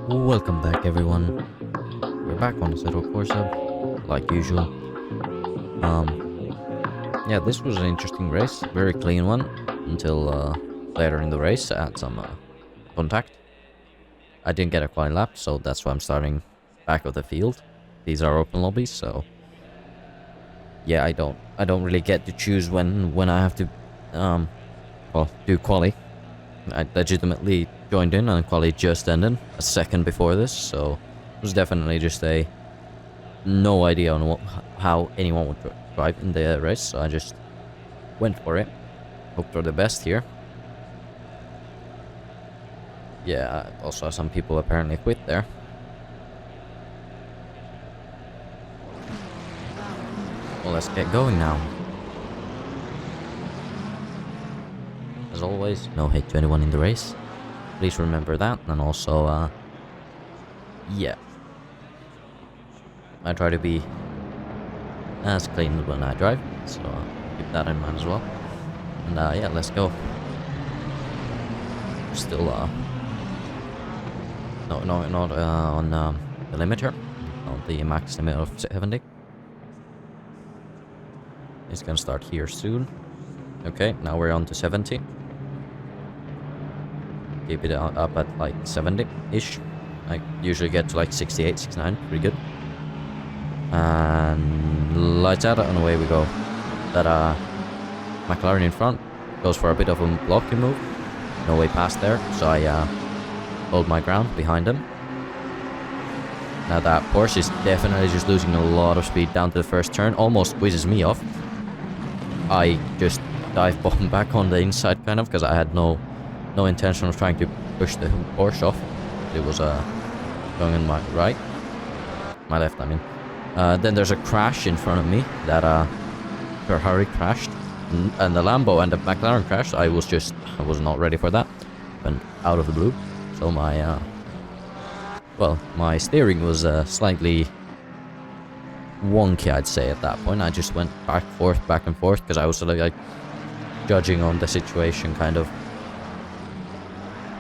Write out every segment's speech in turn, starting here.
Welcome back, everyone. We're back on the Settle Corsa, like usual. Yeah, this was an interesting race, very clean one, until later in the race I had some contact. I didn't get a qualifying lap, so that's why I'm starting back of the field. These are open lobbies, so yeah, I don't really get to choose when I have to do quali. I legitimately joined in and quali just ended a second before this, so it was definitely just no idea on how anyone would drive in the race, so I just went for it. Hope for the best here. Yeah, also some people apparently quit there. Well, let's get going now. As always, no hate to anyone in the race. Please remember that, and also, yeah. I try to be as clean when I drive, so keep that in mind as well. And yeah, let's go. Still not on the limiter, on the max limit of 70. It's gonna start here soon. Okay, now we're on to 70. Keep it up at like 70-ish. I usually get to like 68, 69, pretty good. And lights out and away we go. That McLaren in front goes for a bit of a blocking move. No way past there, so I hold my ground behind him. Now that Porsche is definitely just losing a lot of speed down to the first turn, almost squeezes me off. I just dive bomb back on the inside kind of, because I had no intention of trying to push the Porsche off. It was going in my my left I mean. Then there's a crash in front of me that Ferrari crashed, and the Lambo and the McLaren crashed. I was not ready for that, and out of the blue. So my steering was slightly wonky, I'd say, at that point. I just went back and forth, because I was like judging on the situation, kind of.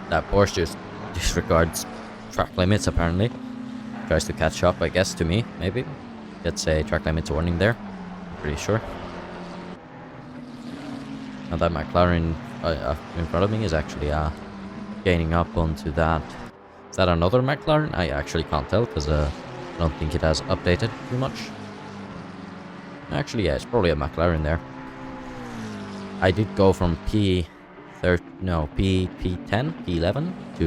That Porsche just disregards track limits, apparently. Tries to catch up, I guess, to me, maybe. Gets a track limits warning there. Pretty sure. Now that McLaren in front of me is actually gaining up onto that. Is that another McLaren? I actually can't tell, because I don't think it has updated too much. Actually, yeah, it's probably a McLaren there. I did go from P10, P11 to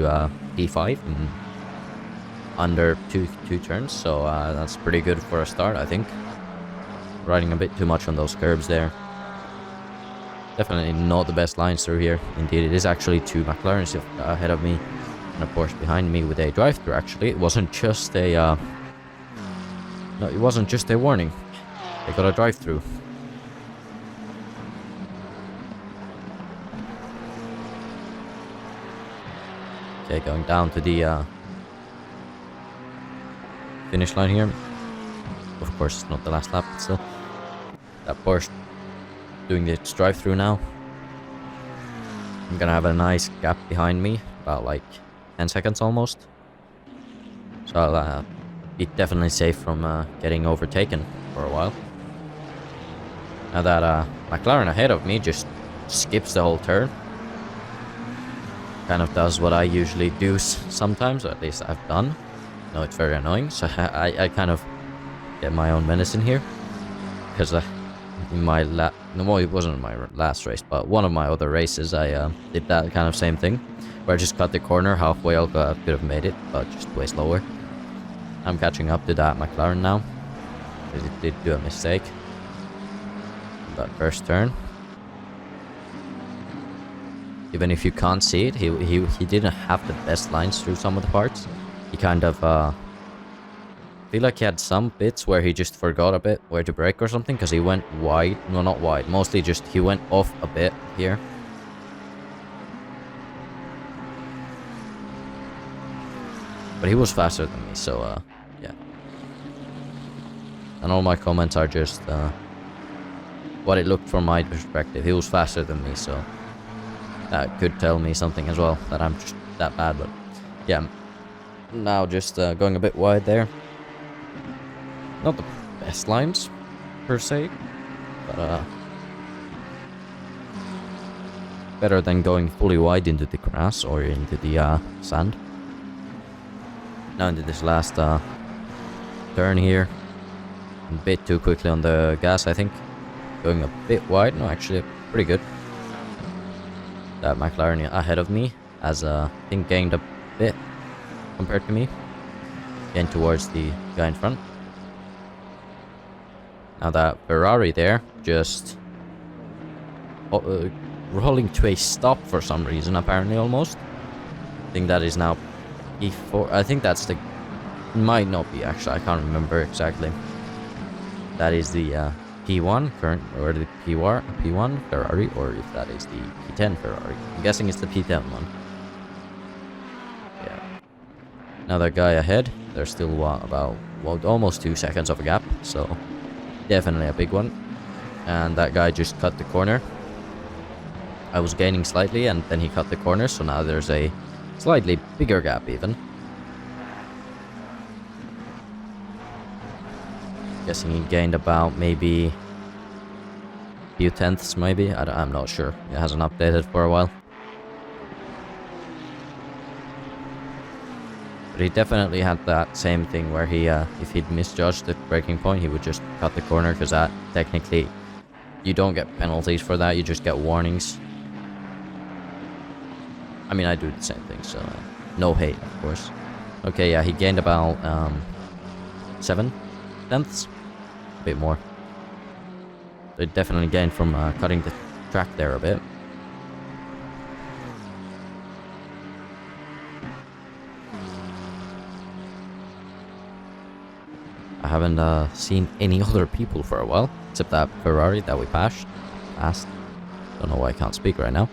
P5 in under two turns, so that's pretty good for a start, I think. Riding a bit too much on those curbs there. Definitely not the best lines through here. Indeed, it is actually two McLarens ahead of me and a Porsche behind me with a drive-through. Actually, it wasn't just a no, it wasn't just a warning. They got a drive-through. Okay, going down to the finish line here. Of course, it's not the last lap, but still. That Porsche doing its drive-through now. I'm gonna have a nice gap behind me, about like 10 seconds almost. So I'll be definitely safe from getting overtaken for a while. Now that McLaren ahead of me just skips the whole turn. Kind of does what I usually do sometimes, or at least I've done. No, it's very annoying, so I kind of get my own medicine here. Because in my well, it wasn't my last race, but one of my other races, I did that kind of same thing. Where I just cut the corner halfway, I could have made it, but just way slower. I'm catching up to that McLaren now. It did do a mistake. That first turn. Even if you can't see it, he didn't have the best lines through some of the parts. He kind of feel like he had some bits where he just forgot a bit where to brake or something, because he went wide. No, not wide. Mostly just he went off a bit here. But he was faster than me, so yeah. And all my comments are just what it looked from my perspective. He was faster than me, so that could tell me something as well, that I'm just that bad. But yeah, Now just going a bit wide there. Not the best lines, per se, but better than going fully wide into the grass or into the sand. Now into this last turn here. A bit too quickly on the gas, I think. Going a bit wide. No, actually, pretty good. That McLaren ahead of me has, I think, gained a bit compared to me. Again, towards the guy in front. Now that Ferrari there, just rolling to a stop for some reason, apparently, almost. I think that is now P4. I think that's the... Might not be, actually. I can't remember exactly. That is the P1 current, or the P1 Ferrari, or if that is the P10 Ferrari. I'm guessing it's the P10 one. Yeah. Now that guy ahead, there's still about almost 2 seconds of a gap, so definitely a big one. And that guy just cut the corner. I was gaining slightly, and then he cut the corner, so now there's a slightly bigger gap even. Guessing he gained about maybe a few tenths, maybe. I'm not sure. It hasn't updated for a while. But he definitely had that same thing where he, if he'd misjudged the braking point, he would just cut the corner, because that technically, you don't get penalties for that, you just get warnings. I mean, I do the same thing, so no hate, of course. Okay, yeah, he gained about 7 tenths, a bit more. So it definitely gained from cutting the track there a bit. I haven't seen any other people for a while, except that Ferrari that we passed. Don't know why I can't speak right now.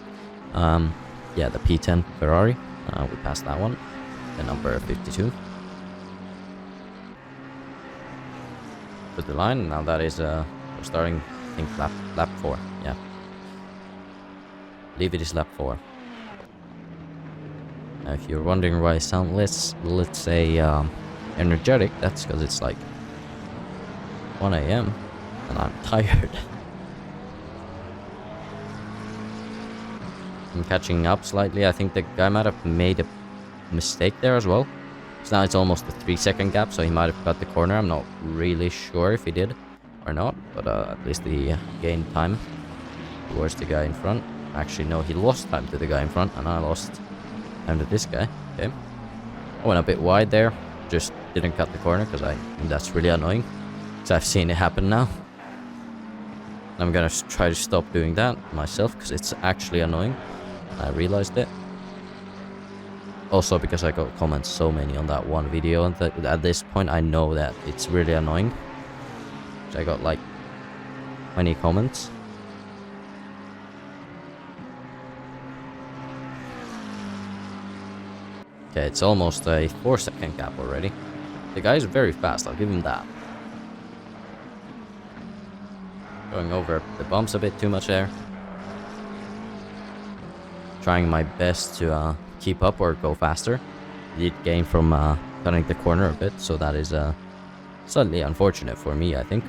Yeah, the P10 Ferrari. We passed that one. The number 52. To the line. Now that is we're starting, I think, lap 4. Yeah. I believe it is lap 4. Now, if you're wondering why I sound let's say energetic, that's because it's like 1 AM and I'm tired. I'm catching up slightly. I think the guy might have made a mistake there as well. So now it's almost a 3-second gap, so he might have cut the corner. I'm not really sure if he did or not, but at least he gained time towards the guy in front. Actually, no, he lost time to the guy in front, and I lost time to this guy. Okay. I went a bit wide there. Just didn't cut the corner, because that's really annoying. Because I've seen it happen now. I'm gonna try to stop doing that myself, because it's actually annoying. I realized it. Also because I got comments so many on that one video, and at this point I know that it's really annoying. So I got like 20 comments. Okay, it's almost a 4-second gap already. The guy is very fast, I'll give him that. Going over the bumps a bit too much there. Trying my best to keep up or go faster. Did gain from cutting the corner a bit, so that is slightly unfortunate for me, I think.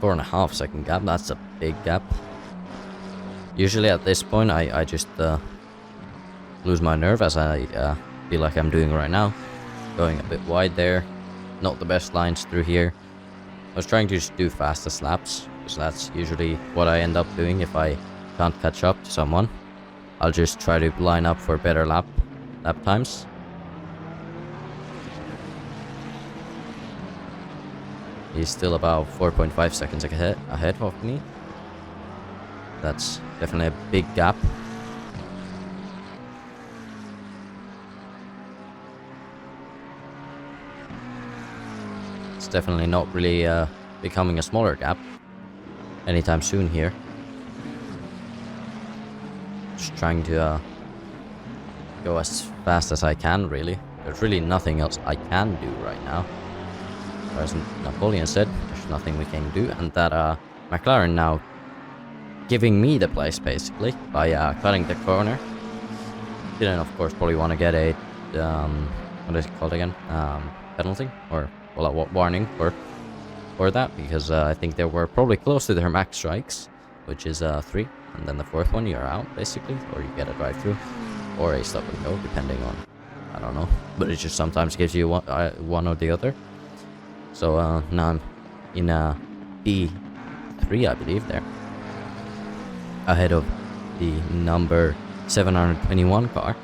Four and a half second gap, that's a big gap. Usually at this point I just lose my nerve, as I feel like I'm doing right now. Going a bit wide there. Not the best lines through here. I was trying to just do fastest laps, because that's usually what I end up doing if I can't catch up to someone. I'll just try to line up for better lap times. He's still about 4.5 seconds ahead of me. That's definitely a big gap. It's definitely not really becoming a smaller gap anytime soon here. Just trying to go as fast as I can, really. There's really nothing else I can do right now. As Napoleon said, there's nothing we can do. And that McLaren now giving me the place basically by cutting the corner. Didn't of course probably want to get a what is it called again, penalty, or well, a warning for that, because I think they were probably close to their max strikes, which is 3, and then the 4th one you're out basically, or you get a drive through or a stop and go, depending on, I don't know, but it just sometimes gives you one or the other. So now I'm in P3, I believe, there, ahead of the number 721 car,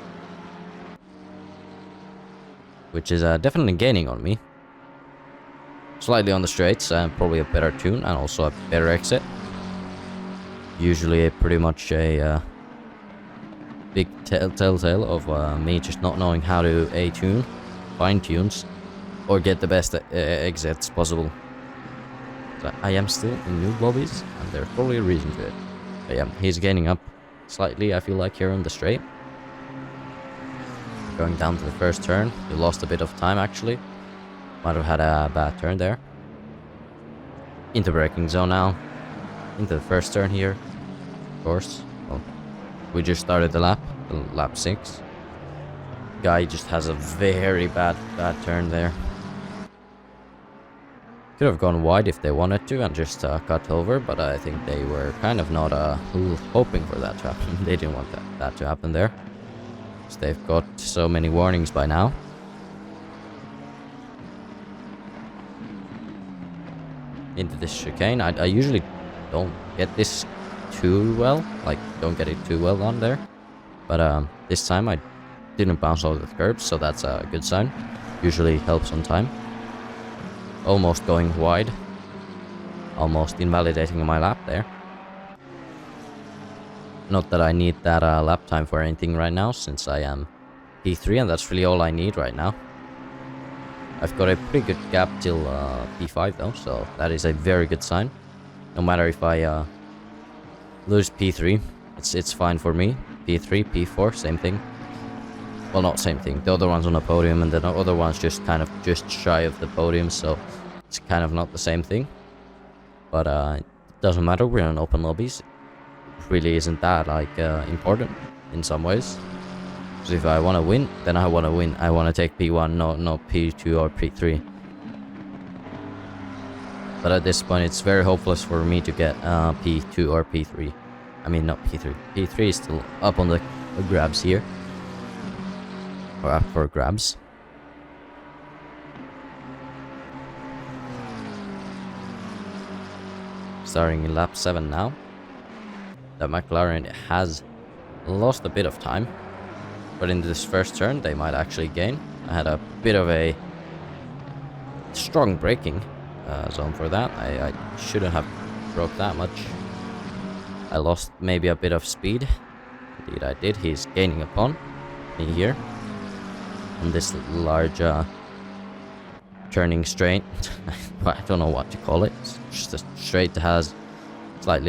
which is definitely gaining on me. Slightly on the straights, and probably a better tune, and also a better exit. Usually pretty much a big telltale of me just not knowing how to tune, fine tunes, or get the best exits possible. So I am still in new lobbies, and there's probably a reason to it. But yeah, he's gaining up slightly, I feel like, here on the straight. Going down to the first turn, you lost a bit of time actually. Might have had a bad turn there. Into braking zone now. Into the first turn here. Of course. Well, we just started the lap 6. Guy just has a very bad turn there. Could have gone wide if they wanted to and just cut over, but I think they were kind of not hoping for that to happen. They didn't want that to happen there. So they've got so many warnings by now. Into this chicane, I usually don't get this too well, like don't get it too well on there, but this time I didn't bounce over the curbs, so that's a good sign. Usually helps on time. Almost going wide, almost invalidating my lap there. Not that I need that lap time for anything right now, since I am P3, and that's really all I need right now. I've got a pretty good gap till P5 though, so that is a very good sign. No matter if I lose P3, it's fine for me. P3, P4, same thing. Well, not same thing. The other one's on a podium, and the other one's just kind of just shy of the podium, so it's kind of not the same thing. But it doesn't matter. We're in open lobbies. It really isn't that like important in some ways. So if I want to win, then I want to win. I want to take P1, no P2 or P3. But at this point, it's very hopeless for me to get P2 or P3. I mean, not P3. P3 is still up on the grabs here. Or up for grabs. Starting in lap 7 now. The McLaren has lost a bit of time. But in this first turn, they might actually gain. I had a bit of a strong braking zone for that. I shouldn't have broke that much. I lost maybe a bit of speed. Indeed I did. He's gaining upon me here. On this large turning straight. I don't know what to call it. It's just a straight that has slight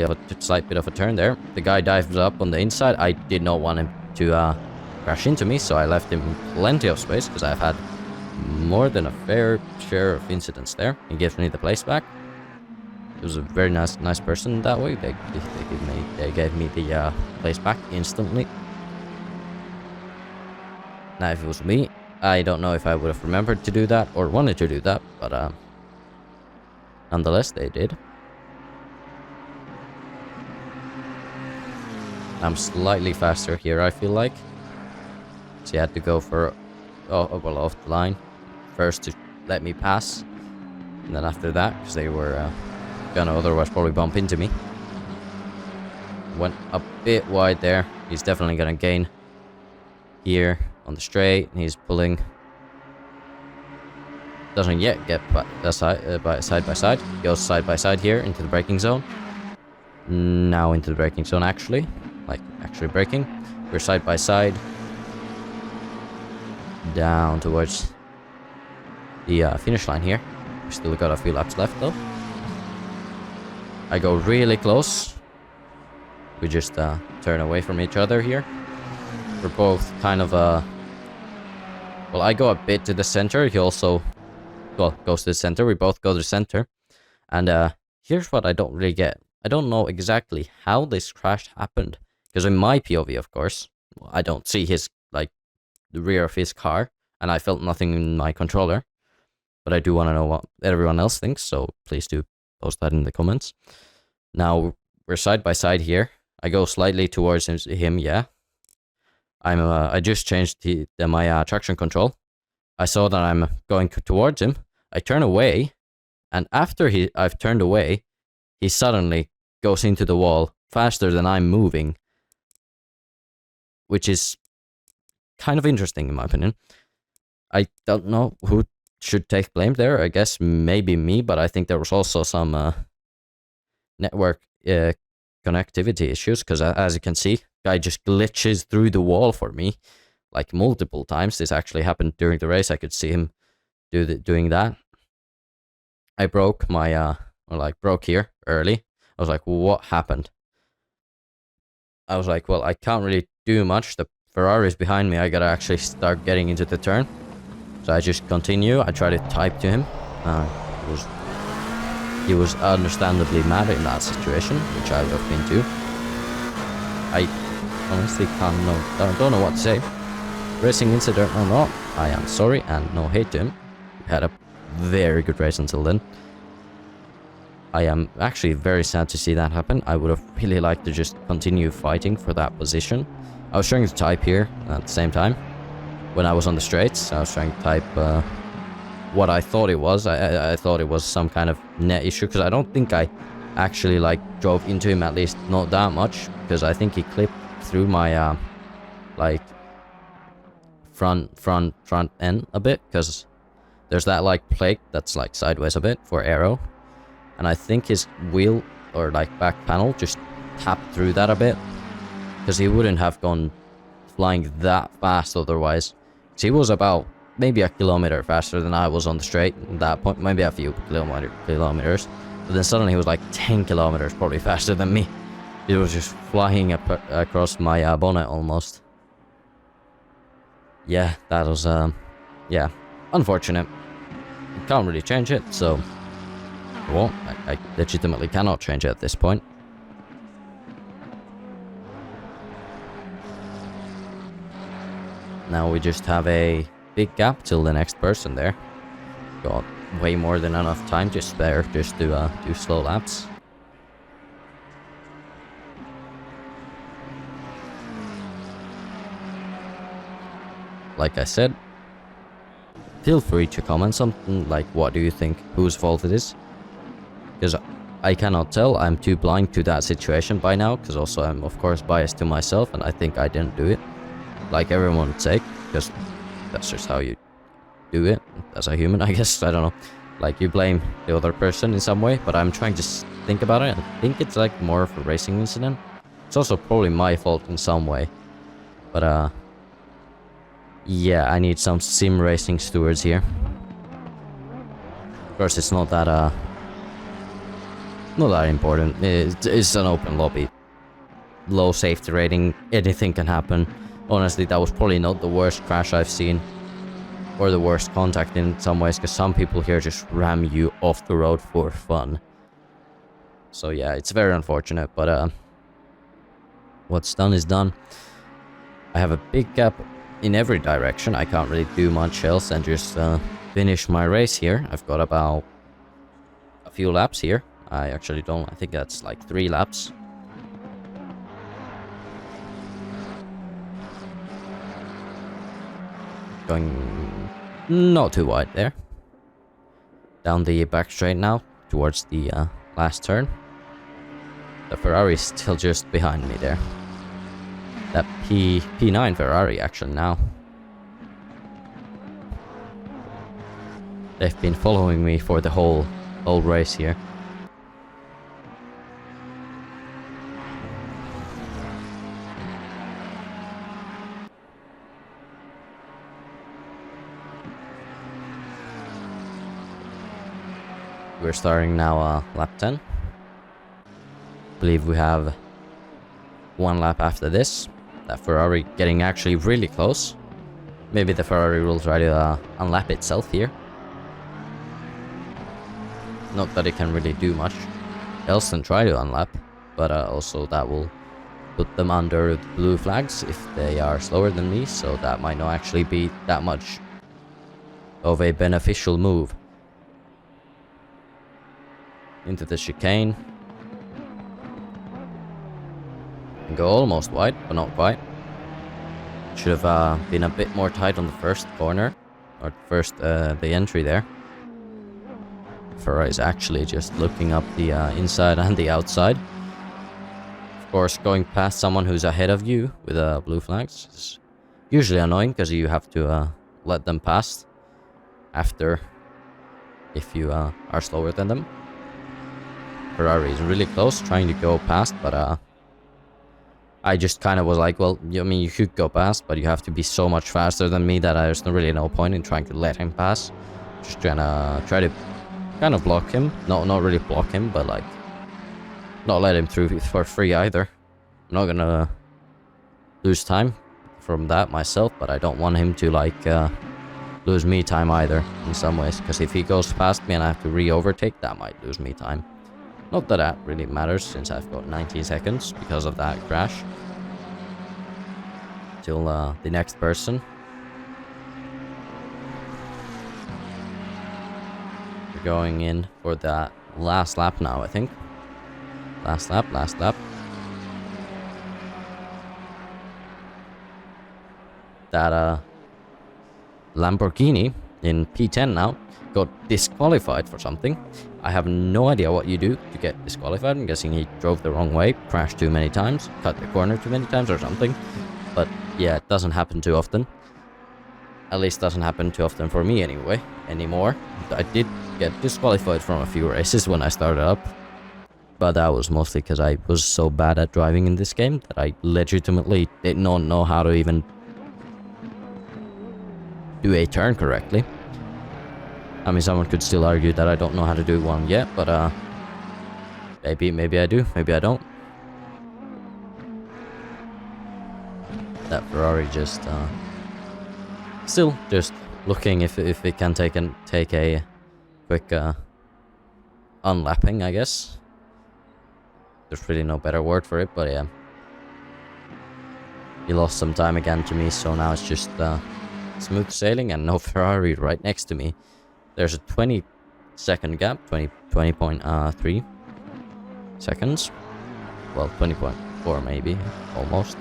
bit of a turn there. The guy dives up on the inside. I did not want him to crash into me, so I left him plenty of space because I've had more than a fair share of incidents there. He gives me the place back. He was a very nice person that way. They gave me the place back instantly. Now if it was me, I don't know if I would have remembered to do that or wanted to do that, but nonetheless they did. I'm slightly faster here, I feel like. So you had to go for off the line first to let me pass, and then after that, because they were gonna otherwise probably bump into me. Went a bit wide there. He's definitely gonna gain here on the straight, and he's pulling. Doesn't yet get side by side. Goes side by side here into the braking zone. Now into the braking zone actually, like actually braking. We're side by side. Down towards the finish line here. We still got a few laps left though. I go really close. We just turn away from each other here. We're both kind of well, I go a bit to the center. He also goes to the center. We both go to the center. And here's what I don't really get. I don't know exactly how this crash happened. Because in my POV, of course, I don't see his, like, the rear of his car, and I felt nothing in my controller. But I do want to know what everyone else thinks, so please do post that in the comments. Now, we're side by side here. I go slightly towards him, yeah. I just changed my traction control. I saw that I'm going towards him. I turn away, and after I've turned away, he suddenly goes into the wall faster than I'm moving, which is kind of interesting in my opinion. I don't know who should take blame there. I guess maybe me, but I think there was also some network connectivity issues, because as you can see, guy just glitches through the wall for me like multiple times. This actually happened during the race. I could see him doing that. I broke my broke here early. I was like, what happened? I was like, well, I can't really do much. The Ferrari's behind me. I gotta actually start getting into the turn. So I just continue. I try to type to him. He was understandably mad in that situation, which I would have been too. I honestly don't know what to say. Racing incident or not, I am sorry and no hate to him. We had a very good race until then. I am actually very sad to see that happen. I would have really liked to just continue fighting for that position. I was trying to type here at the same time. When I was on the straights, I was trying to type what I thought it was. I thought it was some kind of net issue, because I don't think I actually like drove into him, at least not that much, because I think he clipped through my like front end a bit, because there's that like plate that's like sideways a bit for aero, and I think his wheel or like back panel just tapped through that a bit, because he wouldn't have gone flying that fast otherwise. So he was about maybe a kilometer faster than I was on the straight at that point, maybe a few kilometers, but then suddenly he was like 10 kilometers probably faster than me. It was just flying across my bonnet almost. Yeah, that was yeah, unfortunate. You can't really change it, so well, I legitimately cannot change it at this point. Now we just have a big gap till the next person there. Got way more than enough time to spare just to do slow laps. Like I said, feel free to comment something like, what do you think, whose fault it is? Because I cannot tell. I'm too blind to that situation by now, because also I'm of course biased to myself, and I think I didn't do it like everyone would say, because that's just how you do it as a human, I guess. I don't know, like you blame the other person in some way, but I'm trying to think about it. I think it's like more of a racing incident. It's also probably my fault in some way, but yeah, I need some sim racing stewards here. Of course, it's not that important. It's an open lobby, low safety rating, anything can happen. Honestly, that was probably not the worst crash I've seen, or the worst contact in some ways, because some people here just ram you off the road for fun. So yeah, it's very unfortunate, but what's done is done. I have a big gap in every direction. I can't really do much else and just finish my race here. I've got about a few laps here. I actually don't, I think that's like 3 laps. Going not too wide there. Down the back straight now, towards the last turn. The Ferrari is still just behind me there. That P9 Ferrari actually now. They've been following me for the whole race here. We're starting now lap 10. I believe we have 1 lap after this. That Ferrari getting actually really close. Maybe the Ferrari will try to unlap itself here. Not that it can really do much. else than try to unlap, but also that will put them under the blue flags if they are slower than me, so that might not actually be that much of a beneficial move. Into the chicane. And go almost wide, but not quite. Should have been a bit more tight on the first corner, or the entry there. Ferrari is actually just looking up the inside and the outside. Of course, going past someone who's ahead of you with blue flags is usually annoying because you have to let them pass after if you are slower than them. Ferrari is really close, trying to go past, but I just kind of was like, well, I mean, you could go past, but you have to be so much faster than me that there's really no point in trying to let him pass. Just try to kind of block him. No, not really block him, but like not let him through for free either. I'm not gonna lose time from that myself, but I don't want him to like lose me time either in some ways, because if he goes past me and I have to re-overtake, that might lose me time. Not that that really matters, since I've got 19 seconds because of that crash. Till the next person. We're going in for that last lap now, I think. Last lap. That Lamborghini in P10 now got disqualified for something. I have no idea what you do to get disqualified. I'm guessing he drove the wrong way, crashed too many times, cut the corner too many times or something. But yeah, it doesn't happen too often. At least doesn't happen too often for me anymore. I did get disqualified from a few races when I started up. But that was mostly because I was so bad at driving in this game that I legitimately did not know how to even do a turn correctly. I mean, someone could still argue that I don't know how to do one yet, but maybe I do, maybe I don't. That Ferrari just still just looking if it can take a quick unlapping, I guess. There's really no better word for it, but yeah. He lost some time again to me, so now it's just smooth sailing and no Ferrari right next to me. There's a 20-second gap, 20.3 seconds. Well, 20.4 maybe, almost.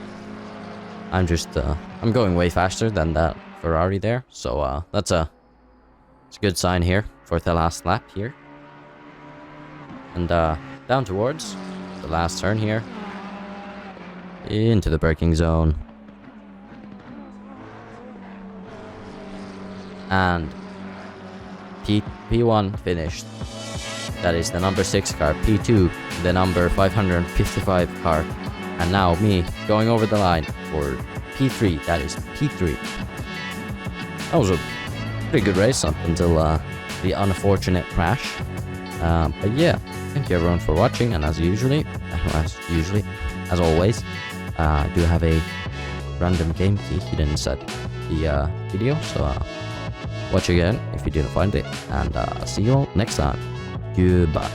I'm going way faster than that Ferrari there, so it's a good sign here for the last lap here. And down towards the last turn here, into the braking zone. And P1 finished. That is the number 6 car. P2, the number 555 car. And now me going over the line for P3. That is P3. That was a pretty good race up until the unfortunate crash. But yeah, thank you everyone for watching. And as always, I do have a random game key hidden inside the video. So watch again if you didn't find it, and see you all next time. Goodbye.